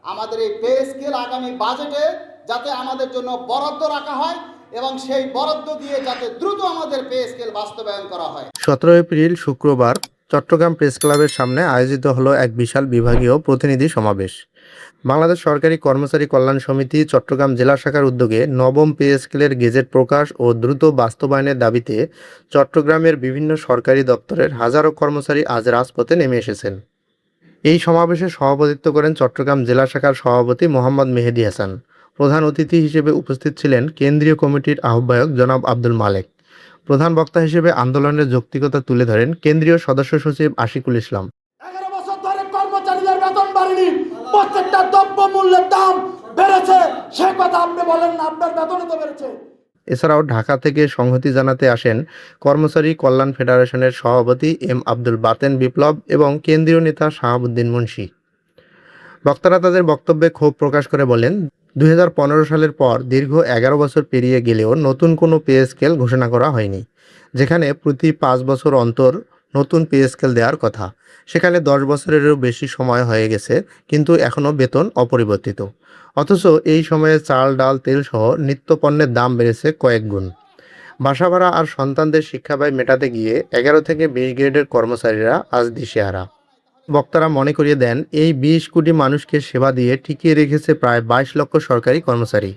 আমাদের এই pay scale আগামী বাজেটে যাতে আমাদের জন্য বরাদ্দ রাখা হয় এবং সেই বরাদ্দ দিয়ে যাতে দ্রুত আমাদের পে স্কেল বাস্তবায়ন করা হয়। 17 এপ্রিল শুক্রবার চট্টগ্রাম প্রেস ক্লাবের সামনে আয়োজিত হলো এক বিশাল বিভাগীয় প্রতিনিধি সমাবেশ। বাংলাদেশ সরকারি কর্মচারী কল্যাণ সমিতি চট্টগ্রাম জেলা শাখার উদ্যোগে নবম পে স্কেলের গেজেট প্রকাশ ও দ্রুত বাস্তবায়নের দাবিতে চট্টগ্রামের বিভিন্ন সরকারি দপ্তরের হাজারো কর্মচারী আজ রাজপথে নেমে এসেছেন। এই সমাবেশে সভাপতিত্ব করেন চট্টগ্রাম জেলা শাখার সভাপতি মোহাম্মদ মেহেদী হাসান। প্রধান অতিথি হিসেবে উপস্থিত ছিলেন কেন্দ্রীয় কমিটির আহ্বায়ক জনাব আব্দুল মালেক। প্রধান বক্তা হিসেবে আন্দোলনের যৌক্তিকতা তুলে ধরেন কেন্দ্রীয় সদস্য সচিব আশিকুল ইসলাম। 11 বছর ধরে কর্মচারীদের বেতন বাড়েনি, প্রত্যেকটা দ্রব্য মূল্যের দাম বেড়েছে, সে কথা আপনি বলেন না, আপনার বেতনও তো বেড়েছে। এছাড়াও ঢাকা থেকে সংহতি জানাতে আসেন কর্মচারী কল্যাণ ফেডারেশনের সভাপতি এম আব্দুল বাতেন বিপ্লব এবং কেন্দ্রীয় নেতা শাহাবুদ্দিন মুন্সি। বক্তারা তাদের বক্তব্যে ক্ষোভ প্রকাশ করে বলেন, 2015 সালের পর দীর্ঘ 11 বছর পেরিয়ে গেলেও নতুন কোনো পে স্কেল ঘোষণা করা হয়নি। যেখানে প্রতি 5 বছর অন্তর নতুন পে স্কেল দেওয়ার কথা, সেখানে 10 বছরেরও বেশি সময় হয়ে গেছে, কিন্তু এখনও বেতন অপরিবর্তিত। অথচ এই সময়ে চাল, ডাল, তেল সহ নিত্যপণ্যের দাম বেড়েছে কয়েক গুণ। বাসা ভাড়া আর সন্তানদের শিক্ষা ব্যয় মেটাতে গিয়ে 11 থেকে 20 গ্রেডের কর্মচারীরা আজ দিশেহারা। বক্তারা মনে করিয়ে দেন, এই 20 কোটি মানুষকে সেবা দিয়ে টিকিয়ে রেখেছে প্রায় 22 লক্ষ সরকারি কর্মচারী।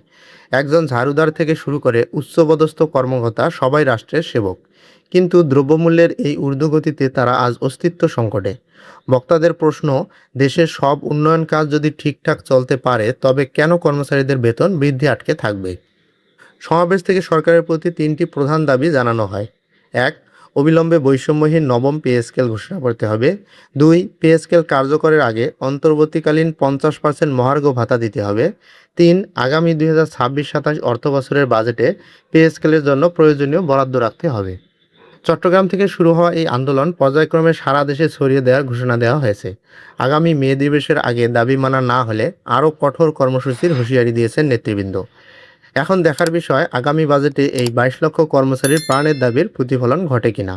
একজন ঝাড়ুদার থেকে শুরু করে উচ্চপদস্থ কর্মকর্তা সবাই রাষ্ট্রের সেবক। কিন্তু দ্রব্যমূল্যের এই ঊর্ধ্বগতিতে তারা আজ অস্তিত্ব সংকটে। বক্তাদের প্রশ্ন, দেশের সব উন্নয়ন কাজ যদি ঠিকঠাক চলতে পারে তবে কেন কর্মচারীদের বেতন বৃদ্ধি আটকে থাকবে? সমাবেশ থেকে সরকারের প্রতি 3টি প্রধান দাবি জানানো হয়। 1. অবিলম্বে বৈষম্যহীন নবম পে স্কেল ঘোষণা করতে হবে। 2. পে স্কেল কার্যকরের আগে অন্তর্বর্তীকালীন 50% মহার্ঘ ভাতা দিতে হবে। 3. আগামী 2026-27 অর্থবছরের বাজেটে পে স্কেলের জন্য প্রয়োজনীয় বরাদ্দ রাখতে হবে। চট্টগ্রাম থেকে শুরু হওয়া এই আন্দোলন পর্যায়ক্রমে সারা দেশে ছড়িয়ে দেওয়ার ঘোষণা দেওয়া হয়েছে। আগামী মে দিবসের আগে দাবি মানা না হলে আরও কঠোর কর্মসূচির হুঁশিয়ারি দিয়েছেন নেতৃবৃন্দ। এখন দেখার বিষয়, আগামী বাজেটে এই 22 লক্ষ কর্মচারীর প্রাণের দাবির প্রতিফলন ঘটে কিনা।